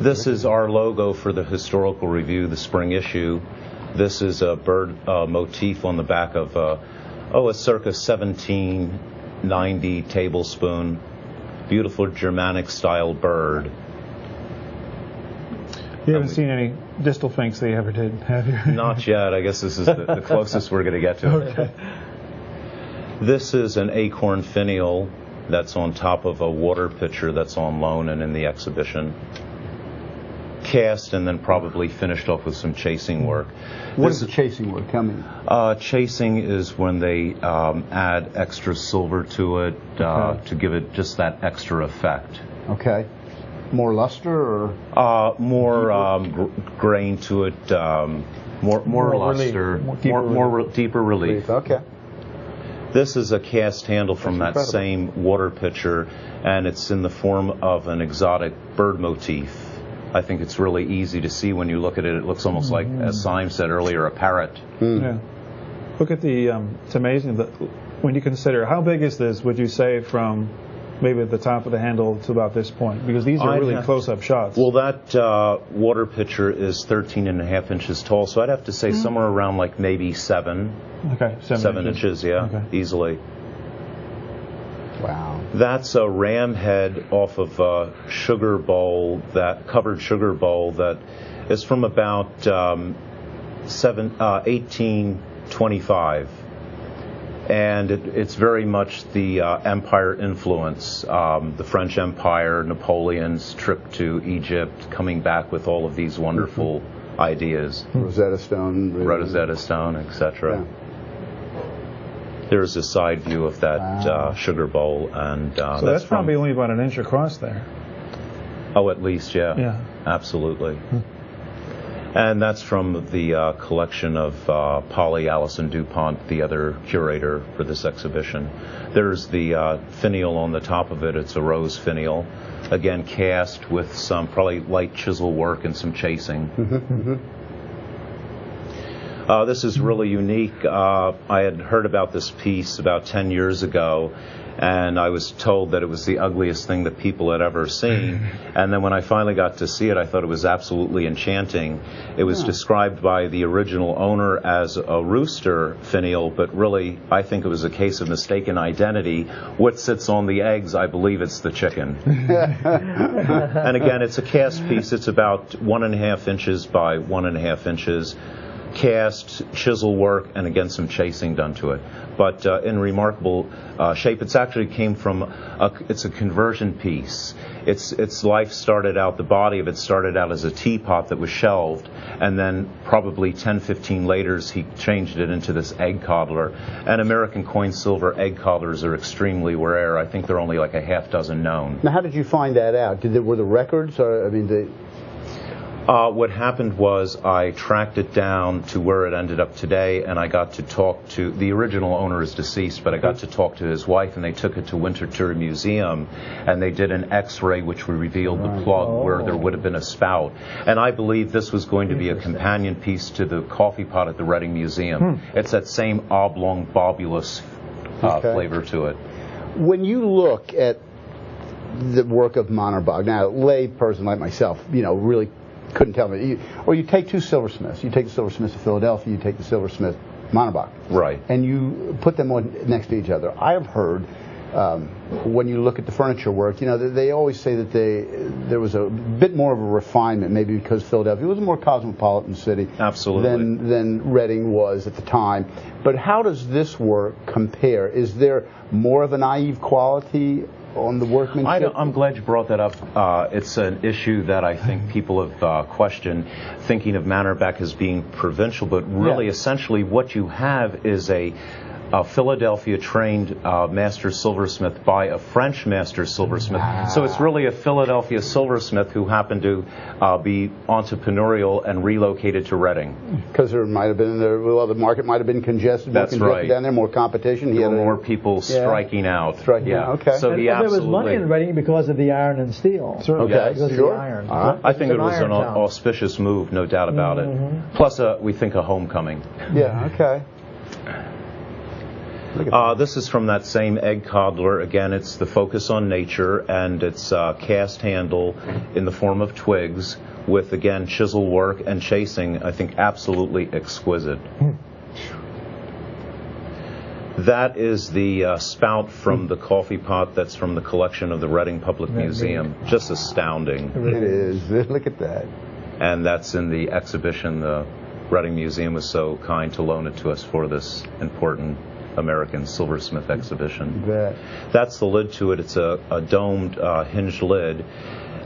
This is our logo for the Historical Review, the spring issue. This is a bird motif on the back of a circa 1790 tablespoon. Beautiful Germanic-style bird.
You haven't seen any distal finks they ever did, have you?
Not yet. I guess this is the closest we're going to get to it.
Okay.
This is an acorn finial that's on top of a water pitcher that's on loan and in the exhibition. Cast and then probably finished off with some chasing work.
What is the chasing work? Tell me.
Chasing is when they add extra silver to it to give it just that extra effect.
Okay. More luster or?
More grain to it, more luster, deeper relief.
Okay.
This is a cast handle from that same water pitcher, and it's in the form of an exotic bird motif. I think it's really easy to see when you look at it. It looks almost like, as Syme said earlier, a parrot.
Yeah. Look at the, it's amazing that when you consider, how big is this, would you say, from maybe at the top of the handle to about this point? Because these are really close-up shots.
Well, that water pitcher is 13.5 inches tall, so I'd have to say somewhere around like maybe 7.
Okay, 7
inches, yeah,
okay.
Easily.
Wow.
That's a ram head off of a sugar bowl, that covered sugar bowl that is from about 1870 25. And it's very much the empire influence, the French Empire, Napoleon's trip to Egypt, coming back with all of these wonderful ideas.
Rosetta Stone. Really.
Rosetta Stone, etc.
Yeah.
There's a side view of that sugar bowl, and
so that's probably only about an inch across there.
Oh, at least, yeah.
Yeah.
Absolutely. And that's from the collection of Polly Allison DuPont, the other curator for this exhibition. There's the finial on the top of it. It's a rose finial, again cast with some probably light chisel work and some chasing. This is really unique. I had heard about this piece about 10 years ago, and I was told that it was the ugliest thing that people had ever seen. And then when I finally got to see it, I thought it was absolutely enchanting. It was described by the original owner as a rooster finial, but really I think it was a case of mistaken identity. What sits on the eggs, I believe it's the chicken. And again, it's a cast piece. It's about 1.5 inches by 1.5 inches. Cast, chisel work, and again some chasing done to it, but in remarkable shape. It's actually came from it's a conversion piece. Its life started out, the body of it started out as a teapot that was shelved, and then probably 10-15 later he changed it into this egg coddler. And American coin silver egg codlers are extremely rare. I think there are only like a half dozen known.
Now, how did you find that out? Were the records, or I mean,
what happened was I tracked it down to where it ended up today, and I got to talk to the original owner is deceased, but I got to talk to his wife, and they took it to Winterthur Museum, and they did an X-ray which revealed the plug where there would have been a spout. And I believe this was going to be a companion piece to the coffee pot at the Reading Museum. It's that same oblong, bobulous flavor to it.
When you look at the work of Mannerbach, now a lay person like myself, really couldn't tell me. Or you take two silversmiths. You take the silversmiths of Philadelphia, you take the silversmith Mannerbach.
Right.
And you put them on next to each other. I have heard when you look at the furniture work, they always say that there was a bit more of a refinement, maybe because Philadelphia was a more cosmopolitan city.
Absolutely.
Than Reading was at the time. But how does this work compare? Is there more of a naive quality on the workmanship?
I'm glad you brought that up. It's an issue that I think people have questioned, thinking of Mannerbach as being provincial, but really essentially what you have is a Philadelphia-trained master silversmith by a French master silversmith. So it's really a Philadelphia silversmith who happened to be entrepreneurial and relocated to Reading.
Because there might have been, the market might have been congested.
That's right.
Down there, more competition.
There were more people striking out.
Okay.
So
there was money in Reading because of the iron and steel.
Okay.
Because of the iron.
I think it was an auspicious move, no doubt about it. Plus, we think a homecoming.
Yeah, okay.
This is from that same egg coddler. Again, it's the focus on nature, and it's cast handle in the form of twigs with, again, chisel work and chasing. I think absolutely exquisite. That is the spout from the coffee pot that's from the collection of the Reading Public Museum. Just astounding.
It is. Look at that.
And that's in the exhibition. The Reading Museum was so kind to loan it to us for this important American silversmith exhibition. That's the lid to it. It's a domed hinged lid,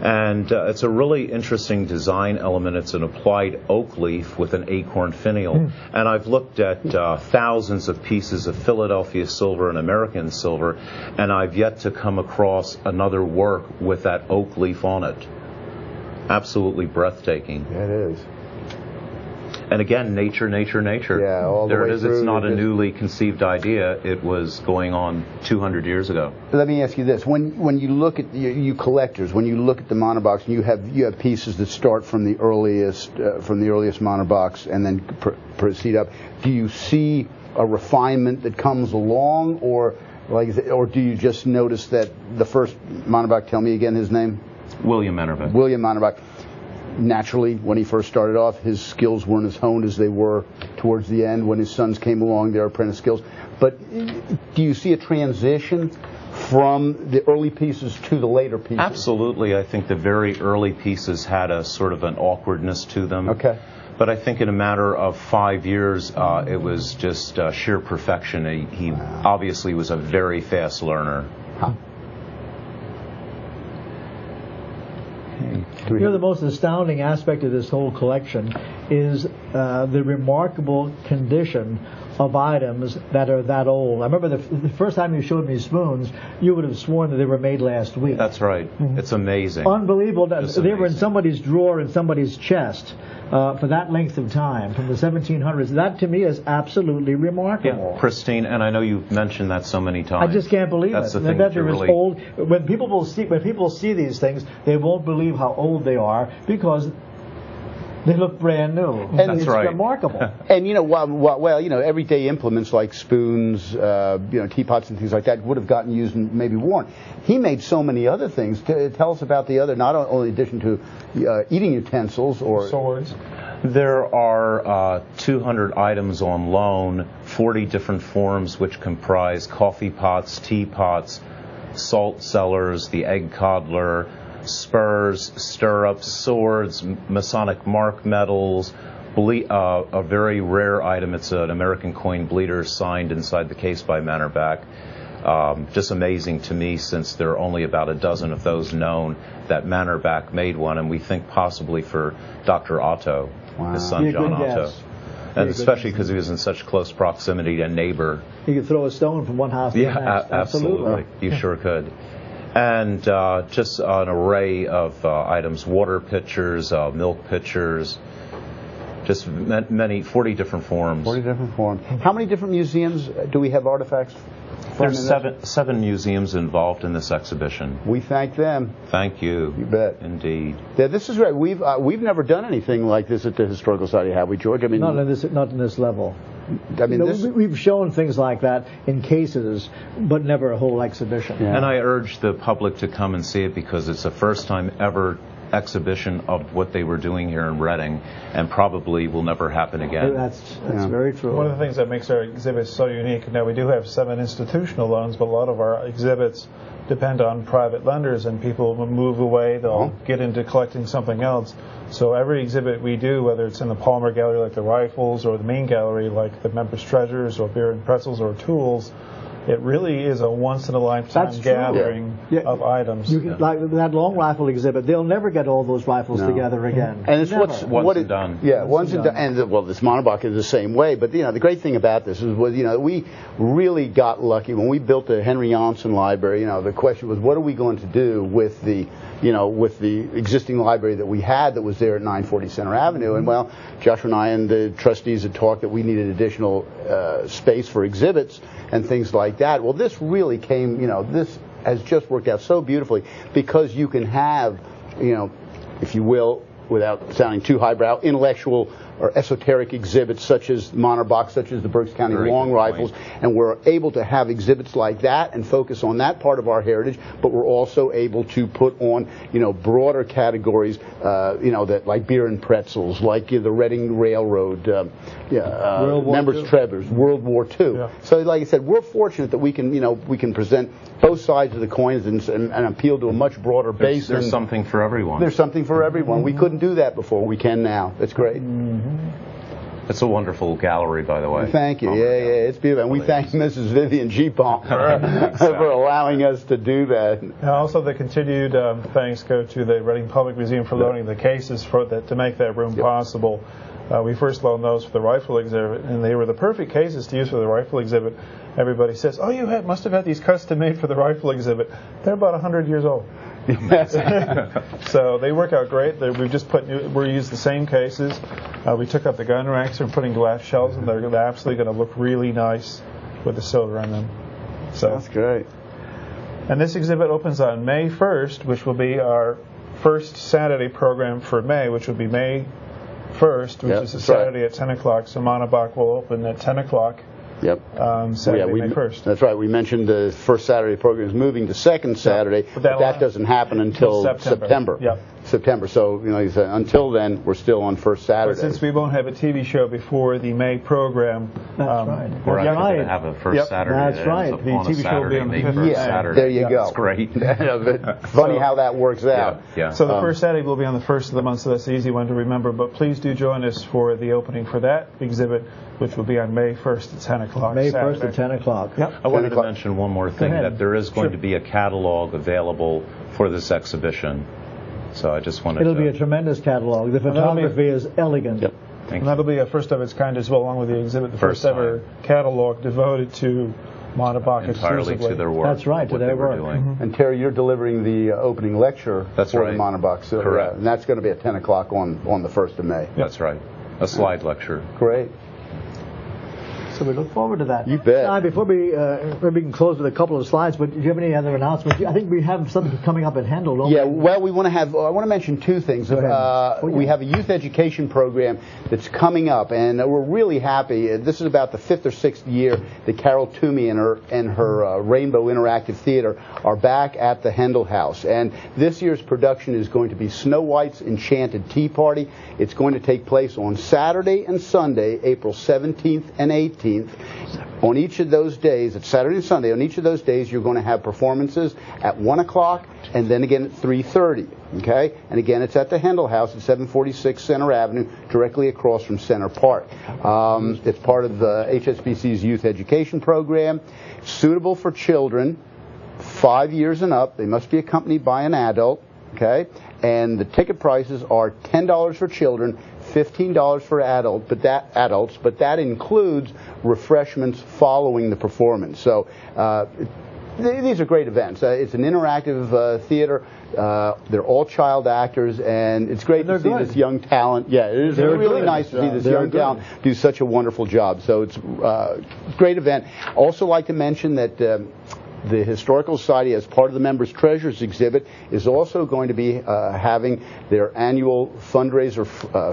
and it's a really interesting design element. It's an applied oak leaf with an acorn finial, and I've looked at thousands of pieces of Philadelphia silver and American silver, and I've yet to come across another work with that oak leaf on it. Absolutely breathtaking.
It is.
And again, nature.
Yeah, all the
there
way
it is.
through.
It's not a newly conceived idea. It was going on 200 years ago.
Let me ask you this: when you look at you collectors, when you look at the Mannerbachs, you have pieces that start from the earliest Mannerbachs and then proceed up. Do you see a refinement that comes along, or do you just notice that the first Mannerbach? Tell me again his name.
William Mannerbach.
William Mannerbach. Naturally, when he first started off, his skills weren't as honed as they were towards the end when his sons came along, their apprentice skills. But do you see a transition from the early pieces to the later pieces?
Absolutely. I think the very early pieces had a sort of an awkwardness to them.
Okay.
But I think in a matter of 5 years, it was just sheer perfection. He obviously was a very fast learner.
Huh.
You know, the most astounding aspect of this whole collection is the remarkable condition of items that are that old. I remember the first time you showed me spoons, you would have sworn that they were made last week.
That's right. It's amazing.
Unbelievable.
Just
They were in
amazing.
somebody's drawer in somebody's chest for that length of time, from the 1700s. That, to me, is absolutely remarkable.
Yeah, pristine, and I know you've mentioned that so many times.
I just can't believe
That's
it.
the thing
That
that you're
they're as
really...
old. When people see these things, they won't believe how old they are because they look brand new.
And
That's
it's
right.
remarkable.
And you know, well, you know, everyday implements like spoons, you know, teapots and things like that would have gotten used and maybe worn. He made so many other things. Tell us about the other, not only in addition to eating utensils or
Swords.
There are 200 items on loan, 40 different forms which comprise coffee pots, teapots, salt cellars, the egg coddler, spurs, stirrups, swords, Masonic mark medals, a very rare item. It's an American coin bleeder signed inside the case by Mannerback. Just amazing to me, since there are only about a dozen of those known, that Mannerback made one, and we think possibly for Dr. Otto, his son
Be a good
John Otto.
guess.
And especially because he was in such close proximity to neighbor.
You could throw a stone from one house to the
Yeah,
next.
absolutely. You sure could. And just an array of items, water pitchers, milk pitchers, just 40 different forms.
40 different forms. How many different museums do we have artifacts from?
There's seven museums involved in this exhibition.
We thank them.
Thank you.
You bet.
Indeed.
Yeah, this is right. We've never done anything like this at the Historical Society, have we, George? I mean,
Not in this level.
I mean, this.
We've shown things like that in cases, but never a whole exhibition.
Yeah.
And I urge the public to come and see it, because it's the first time ever exhibition of what they were doing here in Reading, and probably will never happen again.
That's very true.
One of the things that makes our exhibits so unique, now we do have 7 institutional loans, but a lot of our exhibits depend on private lenders, and people will move away, they'll get into collecting something else. So every exhibit we do, whether it's in the Palmer Gallery like the rifles, or the main gallery like the members' treasures, or beer and pretzels, or tools, it really is a once-in-a-lifetime
That's true.
gathering of items.
Like that long rifle exhibit, they'll never get all those rifles together again.
And it's
Never.
what
and done.
Yeah, once and done. And well, this Mannerback is the same way. But you know, the great thing about this is, we really got lucky when we built the Henry Janssen Library. You know, the question was, what are we going to do with the existing library that we had that was there at 940 Center Avenue? And well, Joshua and I and the trustees had talked that we needed additional space for exhibits and things like that. Well, this really came, this has just worked out so beautifully, because you can have, if you will, without sounding too highbrow, intellectual or esoteric exhibits such as Mannerback, such as the Berks County long rifles, and we're able to have exhibits like that and focus on that part of our heritage, but we're also able to put on, broader categories, that like beer and pretzels, like the Reading Railroad, members' treasures, World War II.
Yeah.
So, like I said, we're fortunate that we can present both sides of the coins and appeal to a much broader base.
There's something for everyone.
There's something for everyone. We couldn't do that before. We can now. That's great.
It's a wonderful gallery, by the way.
Thank you. Yeah, it's beautiful. And we thank Mrs. Vivian G. Palmer for allowing us to do that.
And also, the continued thanks go to the Reading Public Museum for loaning the cases to make that room possible. We first loaned those for the rifle exhibit, and they were the perfect cases to use for the rifle exhibit. Everybody says, "Oh, you must have had these custom made for the rifle exhibit." They're about 100 years old. So they work out great. We use the same cases. We took up the gun racks and putting glass shells, and they're absolutely going to look really nice with the silver in them. So
that's great.
And this exhibit opens on May 1st, which will be our first Saturday program for May, which will be May 1st, which is a Saturday at 10 o'clock. So Mannerback will open at 10 o'clock.
Yep.
Saturday, May 1st.
That's right. We mentioned the first Saturday program is moving to second Saturday, but that doesn't happen until September.
Yep.
September. So, like I said, until then, we're still on first Saturday.
But since we won't have a TV show before the May program,
That's right.
We're actually going to
right.
have a first Saturday.
That's
that
right.
ends up
The
on a
TV show will be on the
Saturday,
fifth.
May 1st
Yeah,
Saturday.
there you go.
That's great.
Funny how that works out.
Yeah.
So the first Saturday will be on the first of the month, so that's the easy one to remember. But please do join us for the opening for that exhibit, which will be on May 1st at 10 o'clock.
May
Saturday.
1st at 10 o'clock.
Yep.
I wanted to mention one more thing,
ahead.
that there is going to be a catalog available for this exhibition. So I just wanted
It'll
to...
be a tremendous catalog. The photography is elegant.
Yep.
Thank
And
you.
that'll be a first of its kind as well, along with the exhibit, the
First
first ever catalog devoted to Montabaque
Entirely
exclusively.
to their work.
That's right, to
what
their
they were
work.
doing.
And Terry, you're delivering the opening lecture
That's
for
right.
the Montabaque. So,
Correct.
and that's going to be at 10 o'clock on the 1st of May.
That's right. A slide lecture.
Great.
So we look forward to that.
You bet.
Before we maybe we can close with a couple of slides, but do you have any other announcements? I think we have something coming up at Handel, don't
Yeah,
we?
well, I want to mention two things.
Go ahead.
We have a youth education program that's coming up, and we're really happy. This is about the 5th or 6th year that Carol Toomey and her Rainbow Interactive Theater are back at the Handel House. And this year's production is going to be Snow White's Enchanted Tea Party. It's going to take place on Saturday and Sunday, April 17th and 18th. On each of those days, it's Saturday and Sunday, on each of those days you're going to have performances at 1 o'clock and then again at 3:30. Okay? And again, it's at the Handel House at 746 Center Avenue, directly across from Center Park. It's part of the HSBC's youth education program. It's suitable for children 5 years and up. They must be accompanied by an adult. Okay? And the ticket prices are $10 for children, $15 for adults, but that includes refreshments following the performance. So these are great events. It's an interactive theater. They're all child actors, and it's great to see this young talent. Yeah, it is really nice to see this young talent do such a wonderful job. So it's a great event. Also like to mention that the Historical Society, as part of the Members' Treasures exhibit, is also going to be having their annual fundraiser,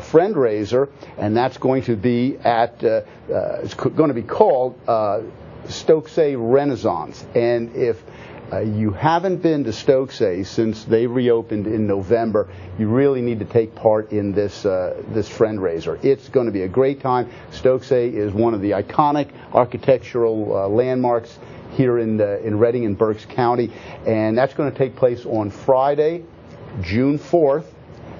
friend-raiser, and that's going to be at, it's going to be called Stokesay Renaissance. And if you haven't been to Stokesay since they reopened in November, you really need to take part in this friend-raiser. It's going to be a great time. Stokesay is one of the iconic architectural landmarks here in Reading and Berks County, and that's going to take place on Friday, June 4th,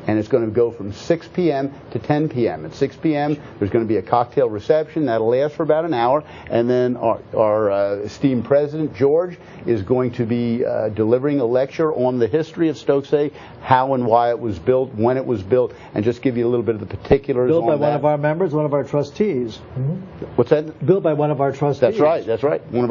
and it's going to go from 6 p.m. to 10 p.m. At 6 p.m., there's going to be a cocktail reception that'll last for about an hour, and then our esteemed president, George, is going to be delivering a lecture on the history of Stokesay, how and why it was built, when it was built, and just give you a little bit of the particulars
Built by
on
one
that.
of our members, one of our trustees.
What's that?
Built by one of our trustees.
That's right. One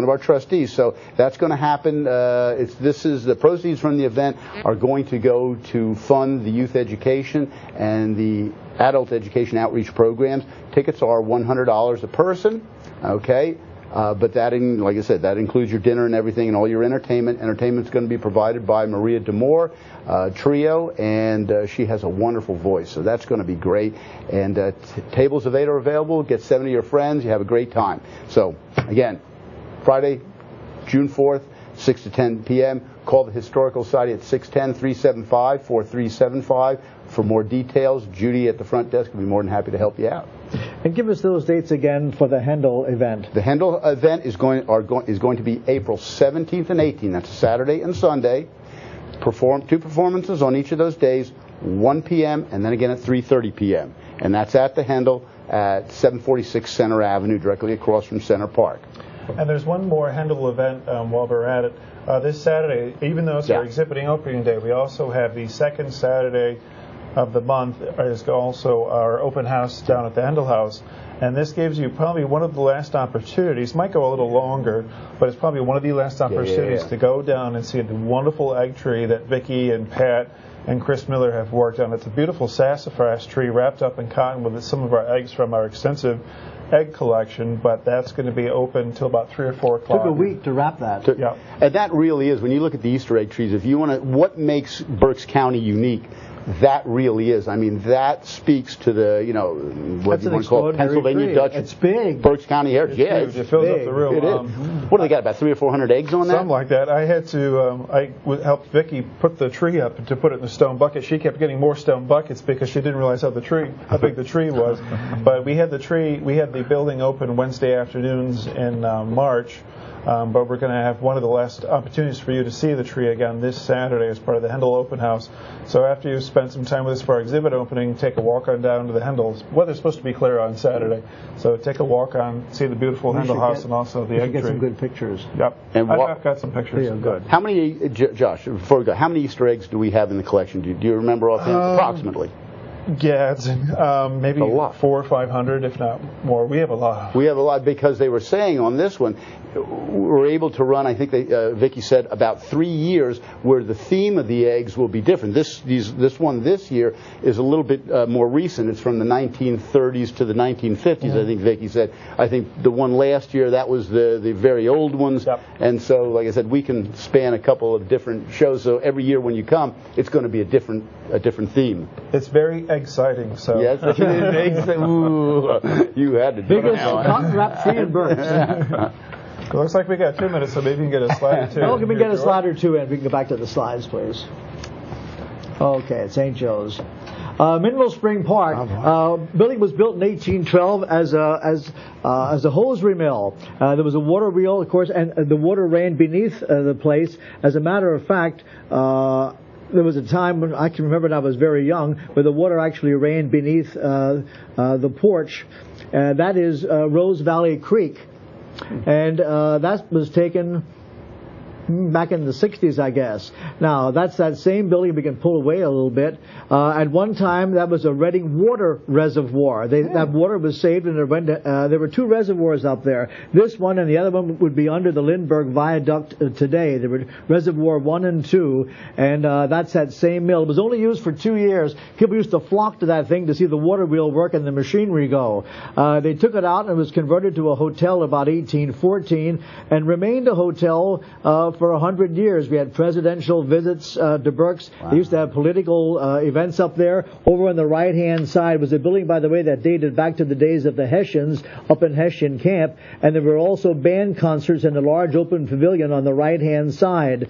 of our trustees. So that's going to happen. The proceeds from the event are going to go to fund the youth education and the adult education outreach programs. Tickets are $100 a person. Okay. But that, like I said, that includes your dinner and everything and all your entertainment. Entertainment's going to be provided by Maria DeMore Trio, and she has a wonderful voice, so that's going to be great. And tables of 8 are available. Get 7 of your friends. You have a great time. So, again, Friday, June 4th, 6 to 10 p.m. Call the Historical Society at 610-375-4375 for more details. Judy at the front desk will be more than happy to help you out.
And give us those dates again for the Handel event.
The Handel event is going to be April 17th and 18th. That's a Saturday and Sunday. 2 performances on each of those days, 1 p.m. and then again at 3:30 p.m. And that's at the Handel at 746 Center Avenue, directly across from Center Park.
And there's one more Handel event while we're at it. This Saturday, even though it's our exhibiting opening day, we also have the second Saturday of the month is also our open house down at the Handel House. And this gives you probably one of the last opportunities, might go a little longer, but it's probably one of the last opportunities to go down and see the wonderful egg tree that Vicki and Pat and Chris Miller have worked on. It's a beautiful sassafras tree wrapped up in cotton with some of our eggs from our extensive egg collection, but that's going to be open until about 3 or 4 o'clock.
Took a week to wrap that.
And that really is, when you look at the Easter egg trees, if you want to, what makes Berks County unique? that really is. I mean, that speaks to the, you know, what
That's
you
an
want to call it, Pennsylvania
tree.
Dutch.
It's big.
Berks County Heritage. Yeah,
Huge. It fills up the room.
It is. What do they got? About 300 or 400 eggs on that?
Something like that. I had to. Helped Vicki put the tree up to put it in the stone bucket. She kept getting more stone buckets because she didn't realize how big the tree was. But we had the building open Wednesday afternoons in March. But we're going to have one of the last opportunities for you to see the tree again this Saturday as part of the Hendel Open House. So after you've spent some time with us for our exhibit opening, take a walk on down to the Hendels. Weather's supposed to be clear on Saturday, so take a walk on, see the beautiful Hendel House and also the egg tree.
Get some good pictures.
Yep,
And
I've got some pictures.
Yeah, good.
How many, Josh, before we go, how many Easter eggs do we have in the collection? Do you remember offhand, approximately?
Yeah, it's maybe
a lot.
400 or 500, if not more. We have a lot.
We have a lot because they were saying on this one, we're able to run, I think Vicki said, about 3 years where the theme of the eggs will be different. This one this year is a little bit more recent. It's from the 1930s to the 1950s, I think Vicki said. I think the one last year, that was the very old ones.
Yep.
And so, like I said, we can span a couple of different shows. So every year when you come, it's going to be a different theme.
It's very exciting. So
Yes, ooh, you had to do
Biggest
it.
cotton wrap tree in Berks.
it looks like we got 2 minutes, so maybe we can get a slide or two.
Well, can we get a slide or two in? We can go back to the slides, please. Okay, it's St. Joe's. Mineral Spring Park. Building was built in 1812 as a hosiery mill. There was a water wheel, of course, and the water ran beneath the place. As a matter of fact, there was a time when I can remember when I was very young where the water actually ran beneath the porch. That is Rose Valley Creek. And that was taken back in the 60s, I guess. Now, that's that same building. We can pull away a little bit. At one time, that was a Reading water reservoir. That water was saved, and there were two reservoirs up there. This one and the other one would be under the Lindbergh Viaduct today. There were Reservoir 1 and 2, and that's that same mill. It was only used for 2 years. People used to flock to that thing to see the water wheel work and the machinery go. They took it out and it was converted to a hotel about 1814 and remained a hotel for 100 years. We had presidential visits to Berks. Wow. They used to have political events up there. Over on the right-hand side was a building, by the way, that dated back to the days of the Hessians up in Hessian Camp, and there were also band concerts in the large open pavilion on the right-hand side.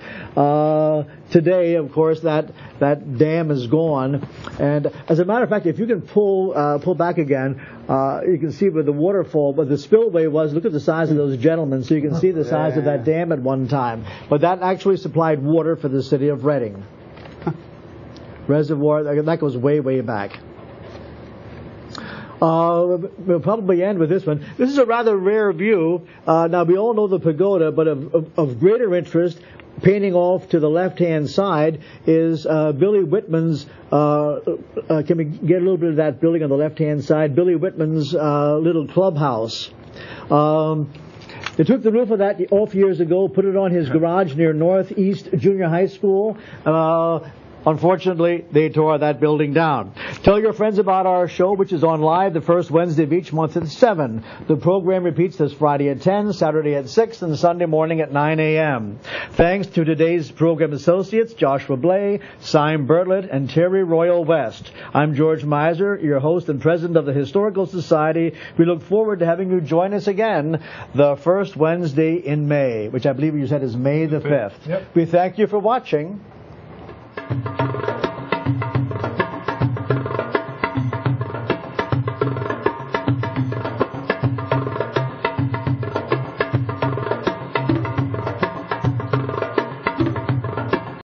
Today, of course, that dam is gone, and as a matter of fact, if you can pull back again, you can see where the waterfall, but the spillway was. Look at the size of those gentlemen, so you can see the size of that dam at one time. But that actually supplied water for the city of Reading. Reservoir, that goes way, way back. We'll probably end with this one. This is a rather rare view. Now, we all know the pagoda, but of greater interest, painting off to the left-hand side, is Billy Whitman's, can we get a little bit of that building on the left-hand side? Billy Whitman's little clubhouse. They took the roof of that off years ago, put it on his garage near Northeast Junior High School. Unfortunately, they tore that building down. Tell your friends about our show, which is on live the first Wednesday of each month at 7. The program repeats this Friday at 10, Saturday at 6, and Sunday morning at 9 a.m. Thanks to today's program associates, Joshua Blay, Sime Bertlett, and Terry Royal West. I'm George Miser, your host and president of the Historical Society. We look forward to having you join us again the first Wednesday in May, which I believe you said is May the 5th.
Yep.
We thank you for watching.